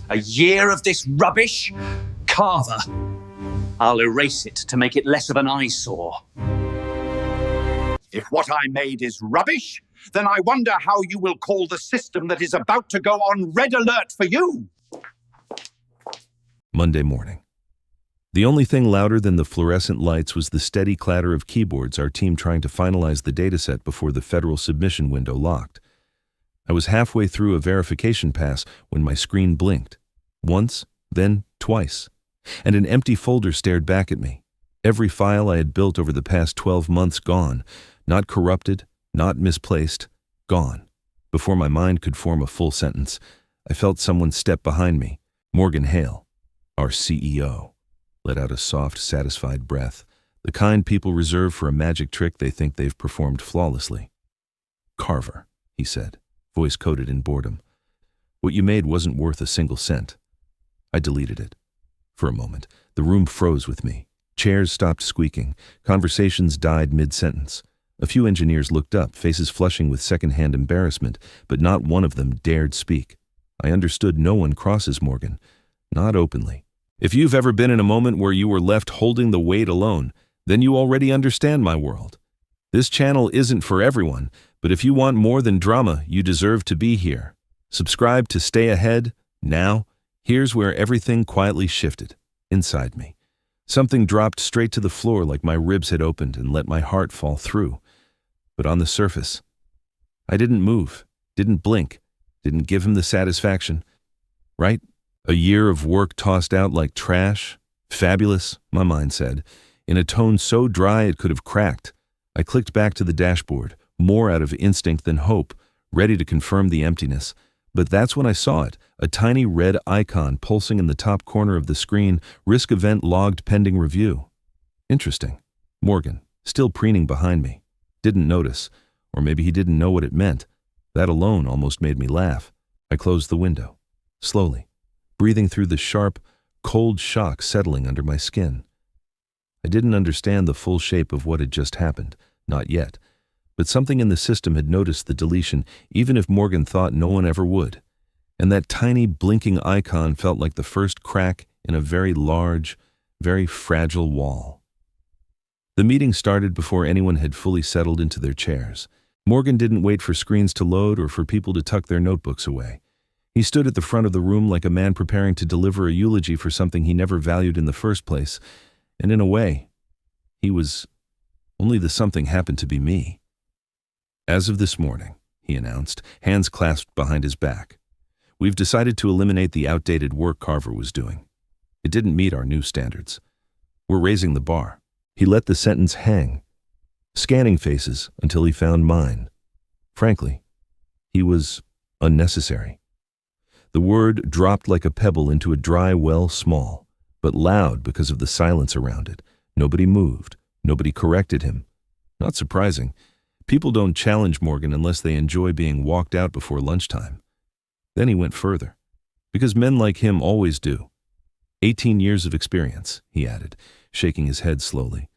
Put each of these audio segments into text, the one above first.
A year of this rubbish? Carver. I'll erase it to make it less of an eyesore. If what I made is rubbish, then I wonder how you will call the system that is about to go on red alert for you. Monday morning. The only thing louder than the fluorescent lights was the steady clatter of keyboards, our team trying to finalize the dataset before the federal submission window locked. I was halfway through a verification pass when my screen blinked. Once, then twice. And an empty folder stared back at me. Every file I had built over the past 12 months gone. Not corrupted, not misplaced, gone. Before my mind could form a full sentence, I felt someone step behind me. Morgan Hale, our CEO, let out a soft, satisfied breath, the kind people reserve for a magic trick they think they've performed flawlessly. "Carver," he said, voice coated in boredom. "What you made wasn't worth a single cent." I deleted it. For a moment, the room froze with me. Chairs stopped squeaking. Conversations died mid-sentence. A few engineers looked up, faces flushing with second-hand embarrassment, but not one of them dared speak. I understood no one crosses Morgan. Not openly. If you've ever been in a moment where you were left holding the weight alone, then you already understand my world. This channel isn't for everyone, but if you want more than drama, you deserve to be here. Subscribe to stay ahead. Now, here's where everything quietly shifted. Inside me. Something dropped straight to the floor like my ribs had opened and let my heart fall through. But on the surface, I didn't move, didn't blink, didn't give him the satisfaction. Right? A year of work tossed out like trash? Fabulous, my mind said, in a tone so dry it could have cracked. I clicked back to the dashboard, more out of instinct than hope, ready to confirm the emptiness. But that's when I saw it, a tiny red icon pulsing in the top corner of the screen, risk event logged pending review. Interesting. Morgan, still preening behind me. Didn't notice, or maybe he didn't know what it meant. That alone almost made me laugh. I closed the window, slowly, breathing through the sharp, cold shock settling under my skin. I didn't understand the full shape of what had just happened, not yet, but something in the system had noticed the deletion, even if Morgan thought no one ever would. And that tiny blinking icon felt like the first crack in a very large, very fragile wall. The meeting started before anyone had fully settled into their chairs. Morgan didn't wait for screens to load or for people to tuck their notebooks away. He stood at the front of the room like a man preparing to deliver a eulogy for something he never valued in the first place. And in a way, he was... only the something happened to be me. "As of this morning," he announced, hands clasped behind his back, "we've decided to eliminate the outdated work Carver was doing. It didn't meet our new standards. We're raising the bar." He let the sentence hang, scanning faces until he found mine. Frankly, he was unnecessary. The word dropped like a pebble into a dry well small, but loud because of the silence around it. Nobody moved. Nobody corrected him. Not surprising. People don't challenge Morgan unless they enjoy being walked out before lunchtime. Then he went further, because men like him always do. 18 years of experience, he added, shaking his head slowly.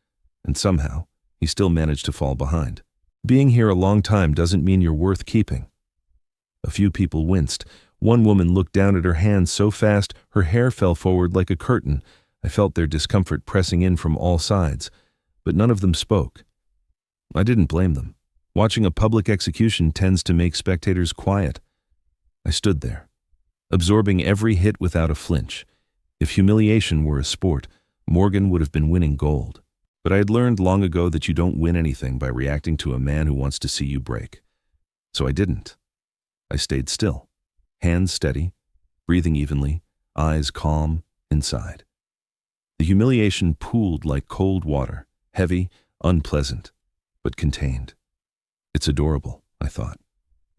And somehow, he still managed to fall behind. Being here a long time doesn't mean you're worth keeping. A few people winced. One woman looked down at her hands so fast her hair fell forward like a curtain. I felt their discomfort pressing in from all sides, but none of them spoke. I didn't blame them. Watching a public execution tends to make spectators quiet. I stood there, absorbing every hit without a flinch. If humiliation were a sport, Morgan would have been winning gold. But I had learned long ago that you don't win anything by reacting to a man who wants to see you break. So I didn't. I stayed still, hands steady, breathing evenly, eyes calm, inside. The humiliation pooled like cold water, heavy, unpleasant, but contained. It's adorable, I thought.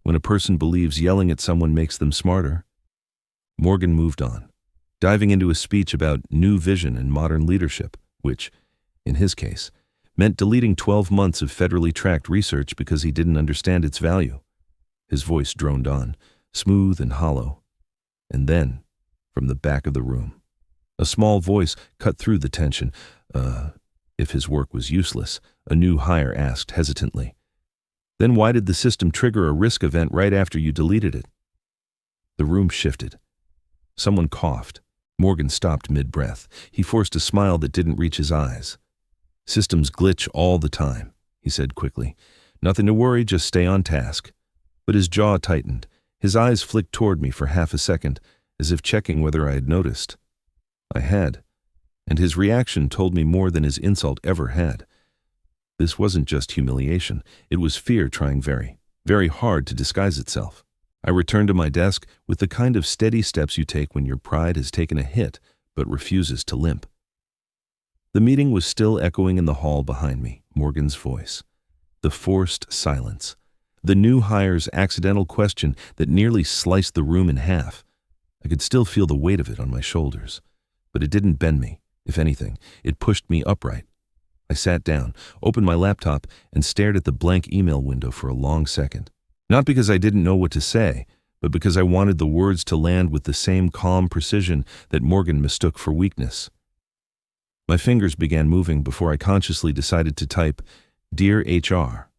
When a person believes yelling at someone makes them smarter. Morgan moved on, diving into a speech about new vision and modern leadership, which, in his case, meant deleting 12 months of federally tracked research because he didn't understand its value. His voice droned on, smooth and hollow. And then, from the back of the room, a small voice cut through the tension. If his work was useless, a new hire asked hesitantly. Then why did the system trigger a risk event right after you deleted it? The room shifted. Someone coughed. Morgan stopped mid-breath. He forced a smile that didn't reach his eyes. "Systems glitch all the time," he said quickly. "Nothing to worry, just stay on task." But his jaw tightened. His eyes flicked toward me for half a second, as if checking whether I had noticed. I had, and his reaction told me more than his insult ever had. This wasn't just humiliation. It was fear trying very, very hard to disguise itself. I returned to my desk with the kind of steady steps you take when your pride has taken a hit but refuses to limp. The meeting was still echoing in the hall behind me, Morgan's voice. The forced silence. The new hire's accidental question that nearly sliced the room in half. I could still feel the weight of it on my shoulders. But it didn't bend me. If anything, it pushed me upright. I sat down, opened my laptop, and stared at the blank email window for a long second. Not because I didn't know what to say, but because I wanted the words to land with the same calm precision that Morgan mistook for weakness. My fingers began moving before I consciously decided to type, "Dear HR.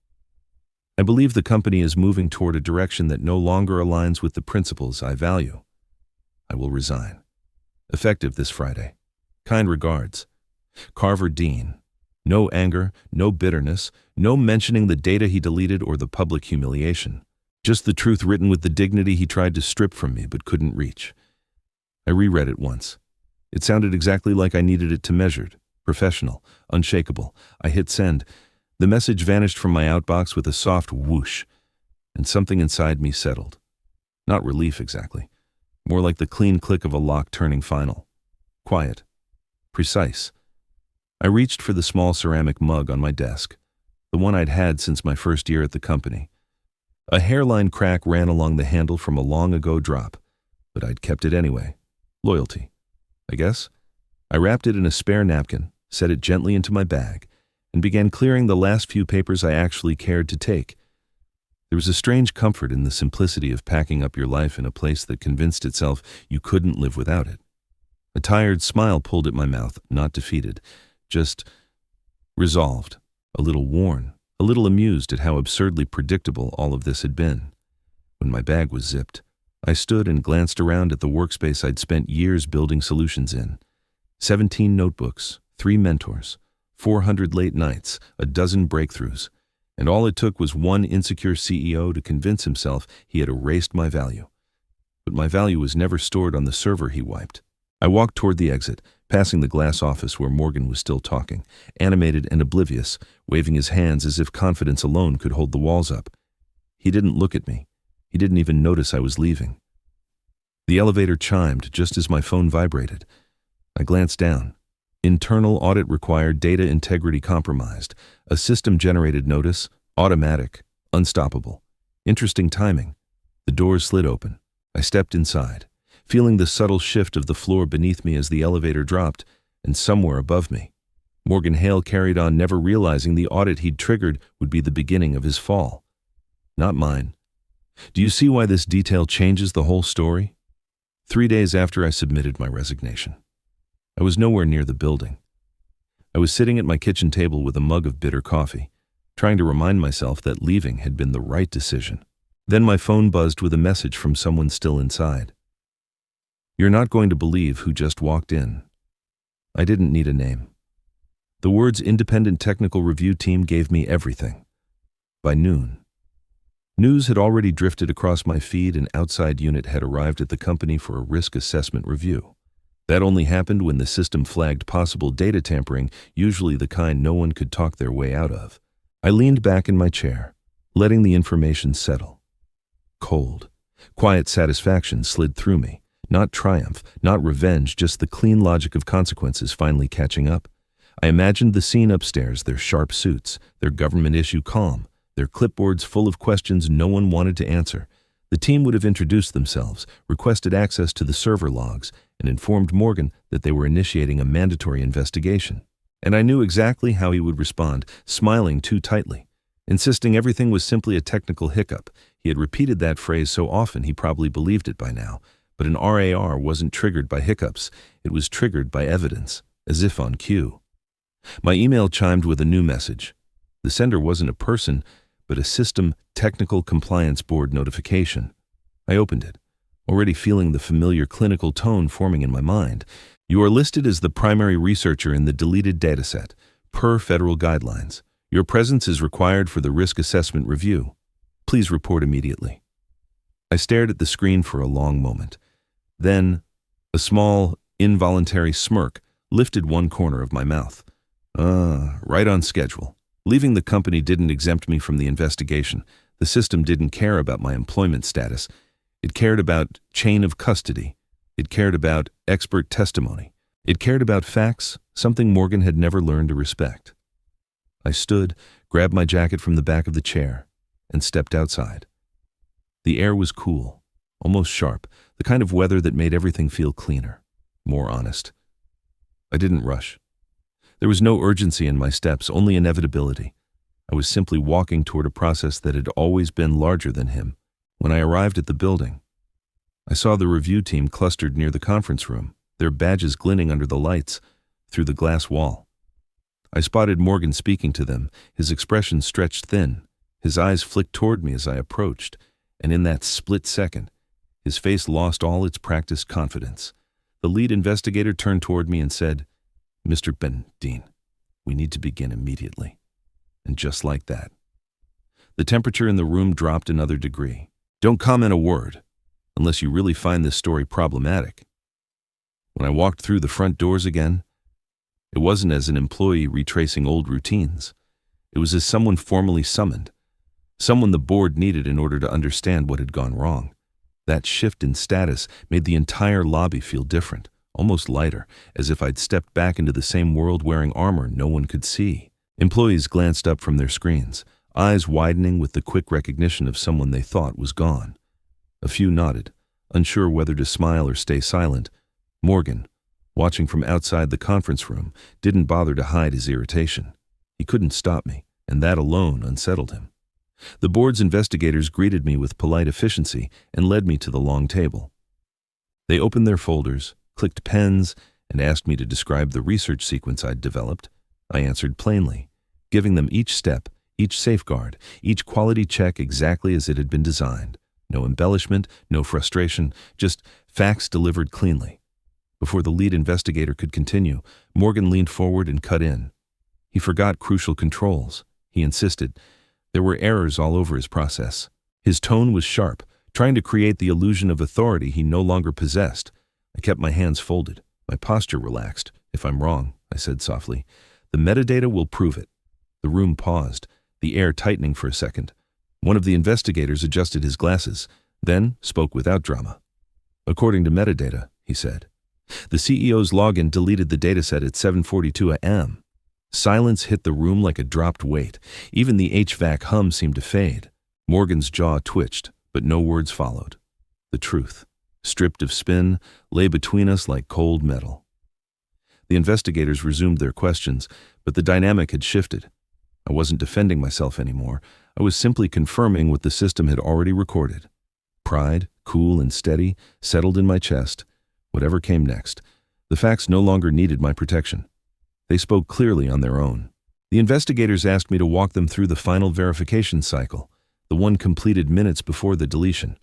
I believe the company is moving toward a direction that no longer aligns with the principles I value. I will resign. Effective this Friday. Kind regards. Carver Dean." No anger, no bitterness, no mentioning the data he deleted or the public humiliation. Just the truth written with the dignity he tried to strip from me but couldn't reach. I reread it once. It sounded exactly like I needed it to measured, professional, unshakable. I hit send. The message vanished from my outbox with a soft whoosh, and something inside me settled. Not relief exactly. More like the clean click of a lock turning final. Quiet. Precise. I reached for the small ceramic mug on my desk, the one I'd had since my first year at the company. A hairline crack ran along the handle from a long-ago drop, but I'd kept it anyway. Loyalty, I guess. I wrapped it in a spare napkin, set it gently into my bag, and began clearing the last few papers I actually cared to take. There was a strange comfort in the simplicity of packing up your life in a place that convinced itself you couldn't live without it. A tired smile pulled at my mouth, not defeated. Just resolved, a little worn, a little amused at how absurdly predictable all of this had been. When my bag was zipped, I stood and glanced around at the workspace I'd spent years building solutions in. 17 notebooks, 3 mentors, 400 late nights, a dozen breakthroughs, and all it took was one insecure CEO to convince himself he had erased my value. But my value was never stored on the server he wiped. I walked toward the exit, passing the glass office where Morgan was still talking, animated and oblivious, waving his hands as if confidence alone could hold the walls up. He didn't look at me. He didn't even notice I was leaving. The elevator chimed just as my phone vibrated. I glanced down. Internal audit required, data integrity compromised. A system-generated notice, automatic, unstoppable. Interesting timing. The doors slid open. I stepped inside, feeling the subtle shift of the floor beneath me as the elevator dropped, and somewhere above me. Morgan Hale carried on, never realizing the audit he'd triggered would be the beginning of his fall. Not mine. Do you see why this detail changes the whole story? 3 days after I submitted my resignation, I was nowhere near the building. I was sitting at my kitchen table with a mug of bitter coffee, trying to remind myself that leaving had been the right decision. Then my phone buzzed with a message from someone still inside. "You're not going to believe who just walked in." I didn't need a name. The words independent technical review team gave me everything. By noon, news had already drifted across my feed. An outside unit had arrived at the company for a risk assessment review. That only happened when the system flagged possible data tampering, usually the kind no one could talk their way out of. I leaned back in my chair, letting the information settle. Cold, quiet satisfaction slid through me. Not triumph, not revenge, just the clean logic of consequences finally catching up. I imagined the scene upstairs, their sharp suits, their government issue calm, their clipboards full of questions no one wanted to answer. The team would have introduced themselves, requested access to the server logs, and informed Morgan that they were initiating a mandatory investigation. And I knew exactly how he would respond, smiling too tightly, insisting everything was simply a technical hiccup. He had repeated that phrase so often he probably believed it by now. But an RAR wasn't triggered by hiccups. It was triggered by evidence, as if on cue. My email chimed with a new message. The sender wasn't a person, but a system technical compliance board notification. I opened it. already feeling the familiar clinical tone forming in my mind. You are listed as the primary researcher in the deleted dataset, per federal guidelines. Your presence is required for the risk assessment review. Please report immediately. I stared at the screen for a long moment. Then, a small, involuntary smirk lifted one corner of my mouth. Right on schedule. Leaving the company didn't exempt me from the investigation. The system didn't care about my employment status. It cared about chain of custody. It cared about expert testimony. It cared about facts, something Morgan had never learned to respect. I stood, grabbed my jacket from the back of the chair, and stepped outside. The air was cool, almost sharp, the kind of weather that made everything feel cleaner, more honest. I didn't rush. There was no urgency in my steps, only inevitability. I was simply walking toward a process that had always been larger than him. When I arrived at the building, I saw the review team clustered near the conference room, their badges glinting under the lights through the glass wall. I spotted Morgan speaking to them, his expression stretched thin. His eyes flicked toward me as I approached, and in that split second, his face lost all its practiced confidence. The lead investigator turned toward me and said, "Mr. Dean, we need to begin immediately." And just like that, the temperature in the room dropped another degree. Don't comment a word, unless you really find this story problematic. When I walked through the front doors again, it wasn't as an employee retracing old routines. It was as someone formally summoned, someone the board needed in order to understand what had gone wrong. That shift in status made the entire lobby feel different, almost lighter, as if I'd stepped back into the same world wearing armor no one could see. Employees glanced up from their screens, eyes widening with the quick recognition of someone they thought was gone. A few nodded, unsure whether to smile or stay silent. Morgan, watching from outside the conference room, didn't bother to hide his irritation. He couldn't stop me, and that alone unsettled him. The board's investigators greeted me with polite efficiency and led me to the long table. They opened their folders, clicked pens, and asked me to describe the research sequence I'd developed. I answered plainly, giving them each step, each safeguard, each quality check exactly as it had been designed. No embellishment, no frustration, just facts delivered cleanly. Before the lead investigator could continue, Morgan leaned forward and cut in. He forgot crucial controls. He insisted. There were errors all over his process. His tone was sharp, trying to create the illusion of authority he no longer possessed. I kept my hands folded, my posture relaxed. "If I'm wrong," I said softly, "the metadata will prove it." The room paused, the air tightening for a second. One of the investigators adjusted his glasses, then spoke without drama. "According to metadata," he said, "the CEO's login deleted the dataset at 7:42 a.m. Silence hit the room like a dropped weight. Even the HVAC hum seemed to fade. Morgan's jaw twitched, but no words followed. The truth, stripped of spin, lay between us like cold metal. The investigators resumed their questions, but the dynamic had shifted. I wasn't defending myself anymore. I was simply confirming what the system had already recorded. Pride, cool and steady, settled in my chest. Whatever came next, the facts no longer needed my protection. They spoke clearly on their own. The investigators asked me to walk them through the final verification cycle, the one completed minutes before the deletion.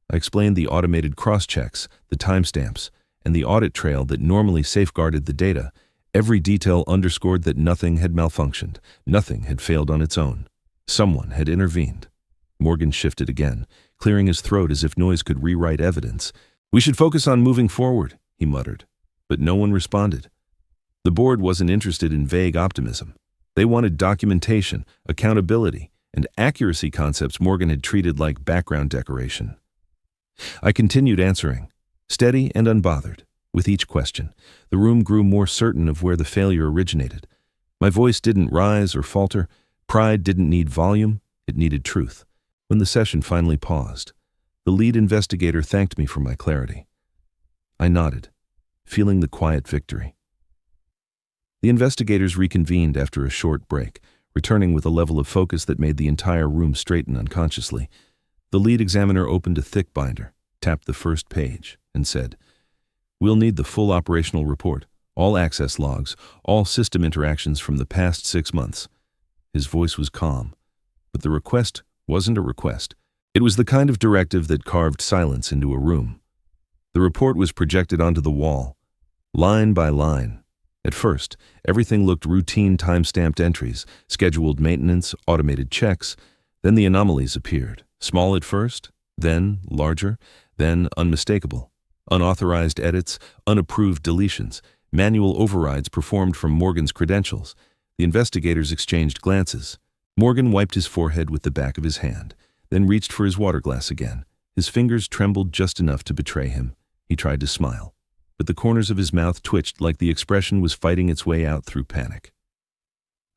I explained the automated cross-checks, the timestamps, and the audit trail that normally safeguarded the data. Every detail underscored that nothing had malfunctioned, nothing had failed on its own. Someone had intervened. Morgan shifted again, clearing his throat as if noise could rewrite evidence. "We should focus on moving forward," he muttered. But no one responded. The board wasn't interested in vague optimism. They wanted documentation, accountability, and accuracy concepts Morgan had treated like background decoration. I continued answering, steady and unbothered. With each question, the room grew more certain of where the failure originated. My voice didn't rise or falter. Pride didn't need volume, it needed truth. When the session finally paused, the lead investigator thanked me for my clarity. I nodded, feeling the quiet victory. The investigators reconvened after a short break, returning with a level of focus that made the entire room straighten unconsciously. The lead examiner opened a thick binder, tapped the first page, and said, "We'll need the full operational report, all access logs, all system interactions from the past 6 months." His voice was calm, but the request wasn't a request. It was the kind of directive that carved silence into a room. The report was projected onto the wall, line by line. At first, everything looked routine time-stamped entries, scheduled maintenance, automated checks. Then the anomalies appeared, small at first, then larger, then unmistakable. Unauthorized edits, unapproved deletions, manual overrides performed from Morgan's credentials. The investigators exchanged glances. Morgan wiped his forehead with the back of his hand, then reached for his water glass again. His fingers trembled just enough to betray him. He tried to smile, but the corners of his mouth twitched like the expression was fighting its way out through panic.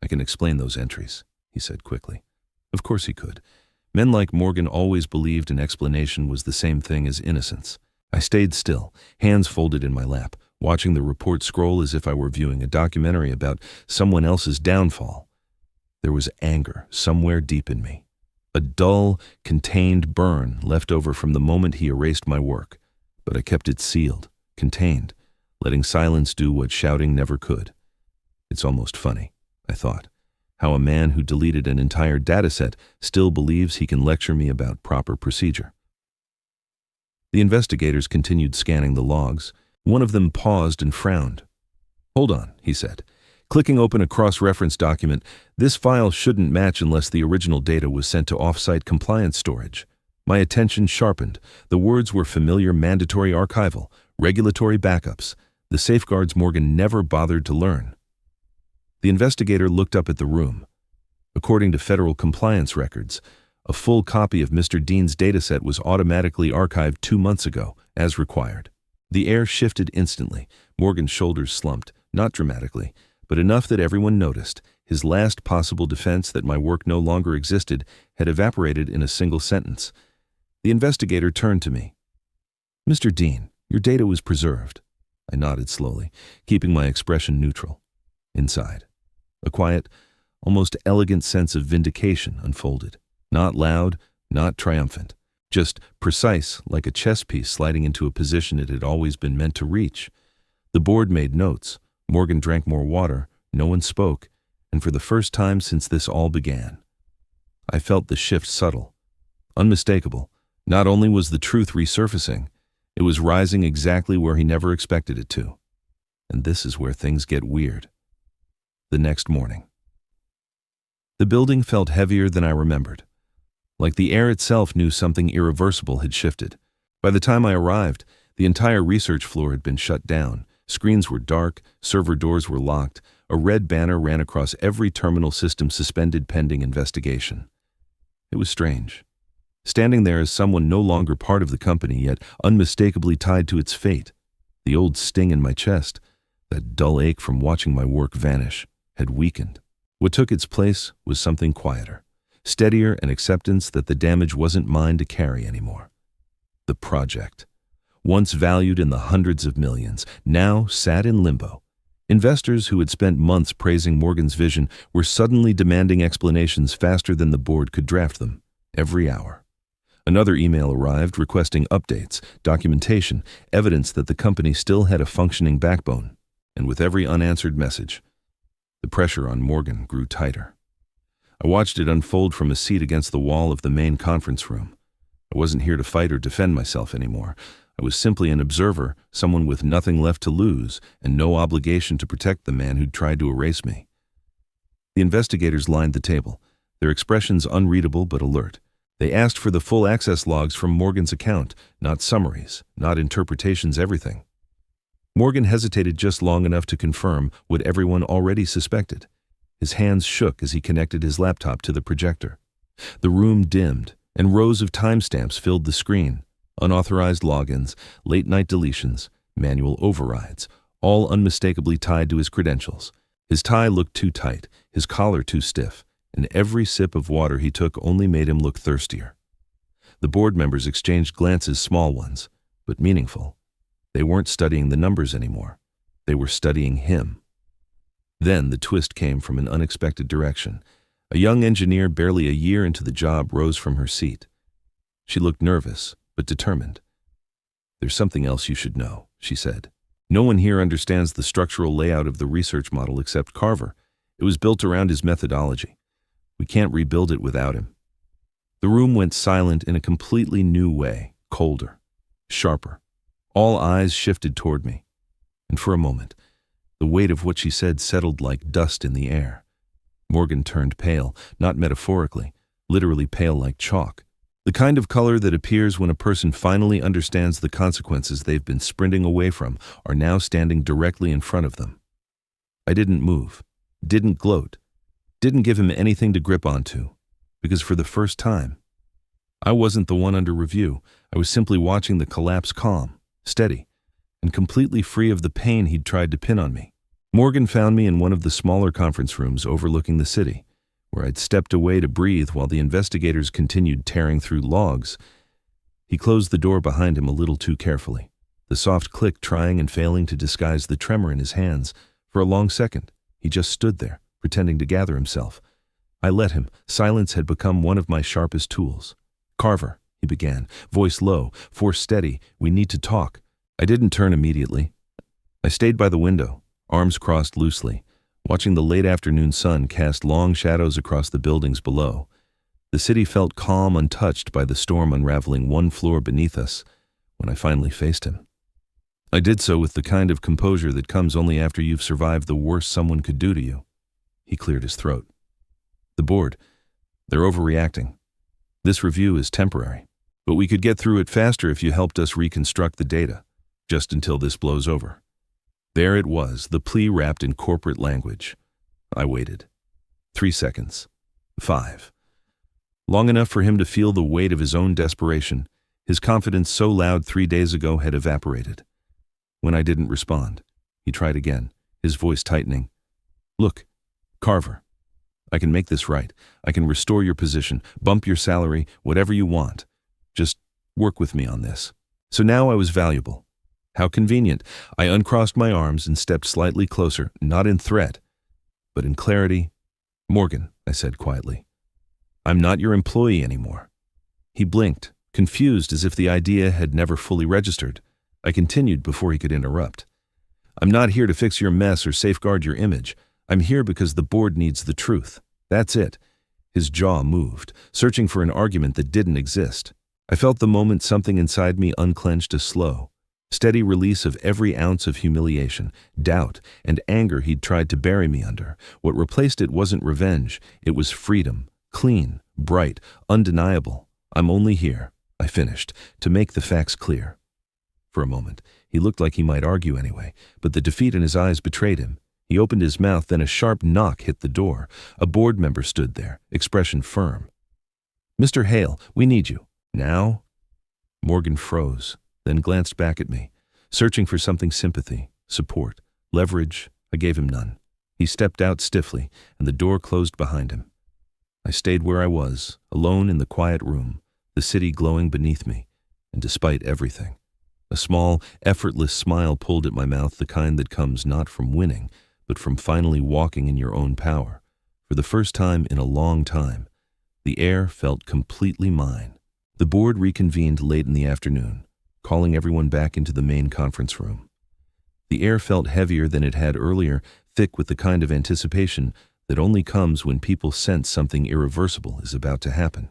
"I can explain those entries," he said quickly. Of course he could. Men like Morgan always believed an explanation was the same thing as innocence. I stayed still, hands folded in my lap, watching the report scroll as if I were viewing a documentary about someone else's downfall. There was anger somewhere deep in me. A dull, contained burn left over from the moment he erased my work. But I kept it sealed, contained, letting silence do what shouting never could. It's almost funny, I thought, how a man who deleted an entire dataset still believes he can lecture me about proper procedure. The investigators continued scanning the logs. One of them paused and frowned. "Hold on," he said, clicking open a cross-reference document. "This file shouldn't match unless the original data was sent to off-site compliance storage." My attention sharpened. The words were familiar: mandatory archival, regulatory backups, the safeguards Morgan never bothered to learn. The investigator looked up at the room. According to federal compliance records, a full copy of Mr. Dean's dataset was automatically archived 2 months ago, as required. The air shifted instantly. Morgan's shoulders slumped, not dramatically, but enough that everyone noticed. His last possible defense that my work no longer existed had evaporated in a single sentence. The investigator turned to me. "Mr. Dean, your data was preserved." I nodded slowly, keeping my expression neutral. Inside, a quiet, almost elegant sense of vindication unfolded. Not loud, not triumphant, just precise, like a chess piece sliding into a position it had always been meant to reach. The board made notes. Morgan drank more water. No one spoke. And for the first time since this all began, I felt the shift subtle, unmistakable. Not only was the truth resurfacing, it was rising exactly where he never expected it to. And this is where things get weird. The next morning. The building felt heavier than I remembered. Like the air itself knew something irreversible had shifted. By the time I arrived, the entire research floor had been shut down. Screens were dark, server doors were locked, a red banner ran across every terminal system suspended pending investigation. It was strange. Standing there as someone no longer part of the company, yet unmistakably tied to its fate. The old sting in my chest, that dull ache from watching my work vanish, had weakened. What took its place was something quieter, steadier, an acceptance that the damage wasn't mine to carry anymore. The project, once valued in the hundreds of millions, now sat in limbo. Investors who had spent months praising Morgan's vision were suddenly demanding explanations faster than the board could draft them, every hour. Another email arrived requesting updates, documentation, evidence that the company still had a functioning backbone. And with every unanswered message, the pressure on Morgan grew tighter. I watched it unfold from a seat against the wall of the main conference room. I wasn't here to fight or defend myself anymore. I was simply an observer, someone with nothing left to lose and no obligation to protect the man who'd tried to erase me. The investigators lined the table, their expressions unreadable but alert. They asked for the full access logs from Morgan's account, not summaries, not interpretations, everything. Morgan hesitated just long enough to confirm what everyone already suspected. His hands shook as he connected his laptop to the projector. The room dimmed, and rows of timestamps filled the screen. Unauthorized logins, late-night deletions, manual overrides, all unmistakably tied to his credentials. His tie looked too tight, his collar too stiff, and every sip of water he took only made him look thirstier. The board members exchanged glances, small ones, but meaningful. They weren't studying the numbers anymore. They were studying him. Then the twist came from an unexpected direction. A young engineer barely a year into the job rose from her seat. She looked nervous, but determined. "There's something else you should know," she said. "No one here understands the structural layout of the research model except Carver. It was built around his methodology. We can't rebuild it without him." The room went silent in a completely new way, colder, sharper. All eyes shifted toward me, and for a moment, the weight of what she said settled like dust in the air. Morgan turned pale, not metaphorically, literally pale like chalk. The kind of color that appears when a person finally understands the consequences they've been sprinting away from are now standing directly in front of them. I didn't move, didn't gloat, didn't give him anything to grip onto, because for the first time, I wasn't the one under review. I was simply watching the collapse calm, steady, and completely free of the pain he'd tried to pin on me. Morgan found me in one of the smaller conference rooms overlooking the city, where I'd stepped away to breathe while the investigators continued tearing through logs. He closed the door behind him a little too carefully, the soft click trying and failing to disguise the tremor in his hands. For a long second, he just stood there, pretending to gather himself. I let him. Silence had become one of my sharpest tools. "Carver," he began, voice low, force steady, "we need to talk." I didn't turn immediately. I stayed by the window, arms crossed loosely, watching the late afternoon sun cast long shadows across the buildings below. The city felt calm, untouched by the storm unraveling one floor beneath us when I finally faced him. I did so with the kind of composure that comes only after you've survived the worst someone could do to you. He cleared his throat. "The board, they're overreacting. This review is temporary, but we could get through it faster if you helped us reconstruct the data, just until this blows over." There it was, the plea wrapped in corporate language. I waited. 3 seconds. 5. Long enough for him to feel the weight of his own desperation. His confidence so loud 3 days ago had evaporated. When I didn't respond, he tried again, his voice tightening. "Look, Carver, I can make this right. I can restore your position, bump your salary, whatever you want. Just work with me on this." So now I was valuable. How convenient. I uncrossed my arms and stepped slightly closer, not in threat, but in clarity. "Morgan," I said quietly, "I'm not your employee anymore." He blinked, confused as if the idea had never fully registered. I continued before he could interrupt. "I'm not here to fix your mess or safeguard your image. I'm here because the board needs the truth. That's it." His jaw moved, searching for an argument that didn't exist. I felt the moment something inside me unclenched a slow, steady release of every ounce of humiliation, doubt, and anger he'd tried to bury me under. What replaced it wasn't revenge, it was freedom, clean, bright, undeniable. "I'm only here," I finished, "to make the facts clear." For a moment, he looked like he might argue anyway, but the defeat in his eyes betrayed him. He opened his mouth, then a sharp knock hit the door. A board member stood there, expression firm. "Mr. Hale, we need you." "Now?" Morgan froze, then glanced back at me, searching for something sympathy, support, leverage. I gave him none. He stepped out stiffly, and the door closed behind him. I stayed where I was, alone in the quiet room, the city glowing beneath me, and despite everything. A small, effortless smile pulled at my mouth, the kind that comes not from winning, but from finally walking in your own power. For the first time in a long time, the air felt completely mine. The board reconvened late in the afternoon, calling everyone back into the main conference room. The air felt heavier than it had earlier, thick with the kind of anticipation that only comes when people sense something irreversible is about to happen.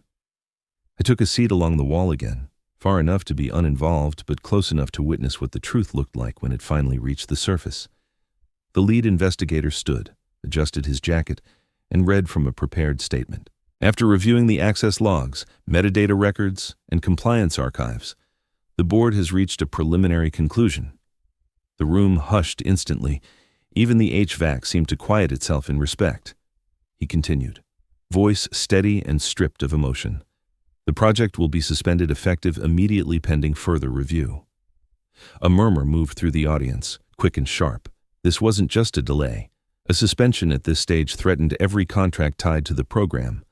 I took a seat along the wall again, far enough to be uninvolved, but close enough to witness what the truth looked like when it finally reached the surface. The lead investigator stood, adjusted his jacket, and read from a prepared statement. "After reviewing the access logs, metadata records, and compliance archives, the board has reached a preliminary conclusion." The room hushed instantly. Even the HVAC seemed to quiet itself in respect. He continued, voice steady and stripped of emotion. "The project will be suspended effective immediately pending further review." A murmur moved through the audience, quick and sharp. This wasn't just a delay. A suspension at this stage threatened every contract tied to the program.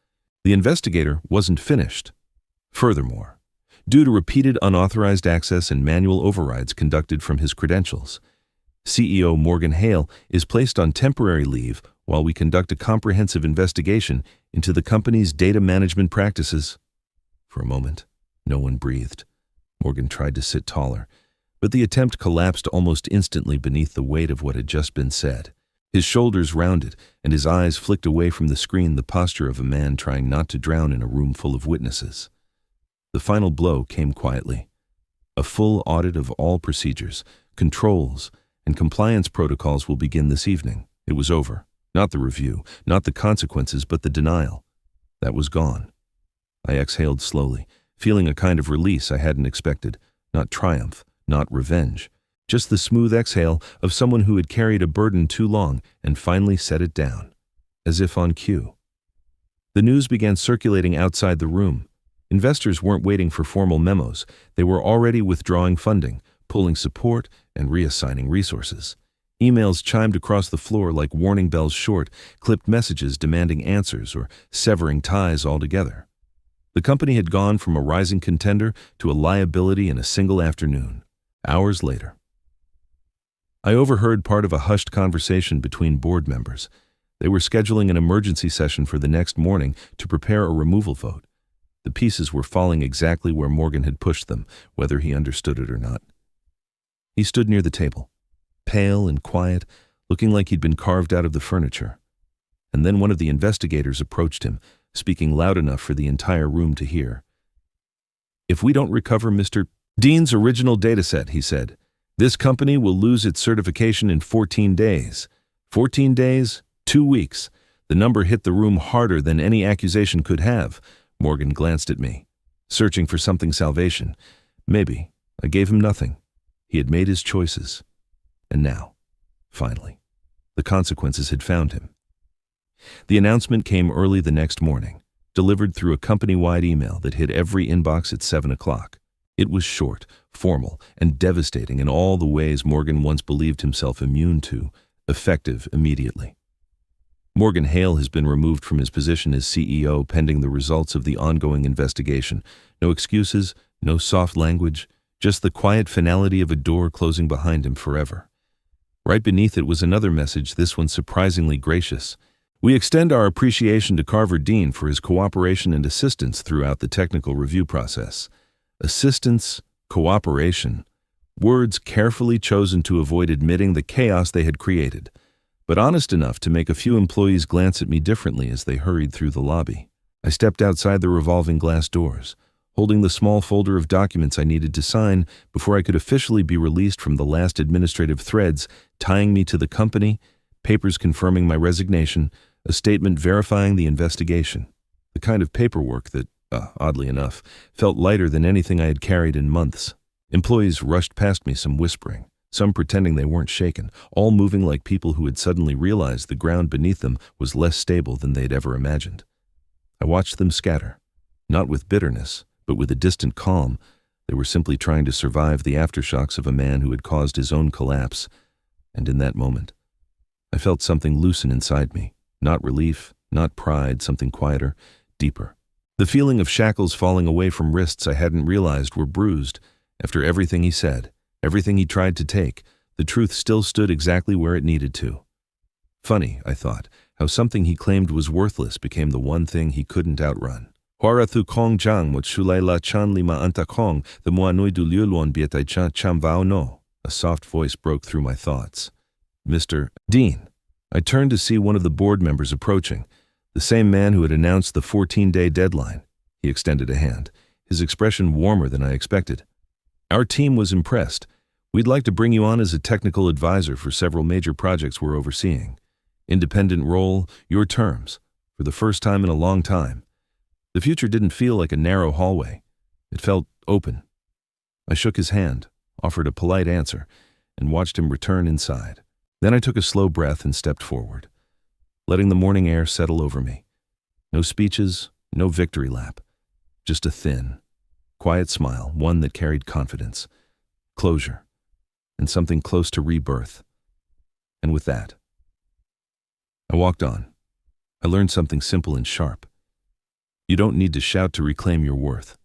The investigator wasn't finished. Furthermore, due to repeated unauthorized access and manual overrides conducted from his credentials, CEO Morgan Hale is placed on temporary leave while we conduct a comprehensive investigation into the company's data management practices. For a moment, no one breathed. Morgan tried to sit taller, but the attempt collapsed almost instantly beneath the weight of what had just been said. His shoulders rounded, and his eyes flicked away from the screen, the posture of a man trying not to drown in a room full of witnesses. The final blow came quietly. A full audit of all procedures, controls, and compliance protocols will begin this evening. It was over. Not the review, not the consequences, but the denial. That was gone. I exhaled slowly, feeling a kind of release I hadn't expected. Not triumph, not revenge. Just the smooth exhale of someone who had carried a burden too long and finally set it down, as if on cue. The news began circulating outside the room. Investors weren't waiting for formal memos. They were already withdrawing funding, pulling support, and reassigning resources. Emails chimed across the floor like warning bells short, clipped messages demanding answers or severing ties altogether. The company had gone from a rising contender to a liability in a single afternoon, hours later. I overheard part of a hushed conversation between board members. They were scheduling an emergency session for the next morning to prepare a removal vote. The pieces were falling exactly where Morgan had pushed them, whether he understood it or not. He stood near the table, pale and quiet, looking like he'd been carved out of the furniture. And then one of the investigators approached him, speaking loud enough for the entire room to hear. "If we don't recover Mr. Dean's original dataset," he said, "this company will lose its certification in 14 days. 14 days, 2 weeks. The number hit the room harder than any accusation could have." Morgan glanced at me, searching for something salvation. Maybe. I gave him nothing. He had made his choices. And now, finally, the consequences had found him. The announcement came early the next morning, delivered through a company-wide email that hit every inbox at 7 o'clock. It was short, formal, and devastating in all the ways Morgan once believed himself immune to, effective immediately. Morgan Hale has been removed from his position as CEO pending the results of the ongoing investigation. No excuses, no soft language, just the quiet finality of a door closing behind him forever. Right beneath it was another message, this one surprisingly gracious. "We extend our appreciation to Carver Dean for his cooperation and assistance throughout the technical review process." Assistance, cooperation, words carefully chosen to avoid admitting the chaos they had created, but honest enough to make a few employees glance at me differently as they hurried through the lobby. I stepped outside the revolving glass doors, holding the small folder of documents I needed to sign before I could officially be released from the last administrative threads tying me to the company, papers confirming my resignation, a statement verifying the investigation, the kind of paperwork that, oddly enough, felt lighter than anything I had carried in months. Employees rushed past me, some whispering, some pretending they weren't shaken, all moving like people who had suddenly realized the ground beneath them was less stable than they'd ever imagined. I watched them scatter, not with bitterness, but with a distant calm. They were simply trying to survive the aftershocks of a man who had caused his own collapse. And in that moment, I felt something loosen inside me. Not relief, not pride, something quieter, deeper. The feeling of shackles falling away from wrists I hadn't realized were bruised. After everything he said, everything he tried to take, the truth still stood exactly where it needed to. Funny, I thought, how something he claimed was worthless became the one thing he couldn't outrun. Huarathu kong jang mo chulay la chan lima anta kong, the muanoy du liulon bietai chan cham vao no. A soft voice broke through my thoughts. "Mr. Dean." I turned to see one of the board members approaching, the same man who had announced the 14-day deadline. He extended a hand, his expression warmer than I expected. "Our team was impressed. We'd like to bring you on as a technical advisor for several major projects we're overseeing. Independent role, your terms, for the first time in a long time." The future didn't feel like a narrow hallway. It felt open. I shook his hand, offered a polite answer, and watched him return inside. Then I took a slow breath and stepped forward, letting the morning air settle over me. No speeches, no victory lap, just a thin, quiet smile, one that carried confidence, closure, and something close to rebirth. And with that, I walked on. I learned something simple and sharp. You don't need to shout to reclaim your worth.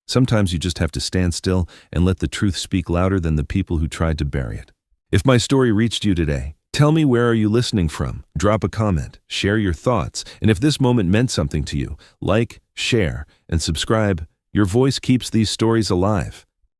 Sometimes you just have to stand still and let the truth speak louder than the people who tried to bury it. If my story reached you today, tell me, where are you listening from? Drop a comment, share your thoughts, and if this moment meant something to you, like, share, and subscribe. Your voice keeps these stories alive.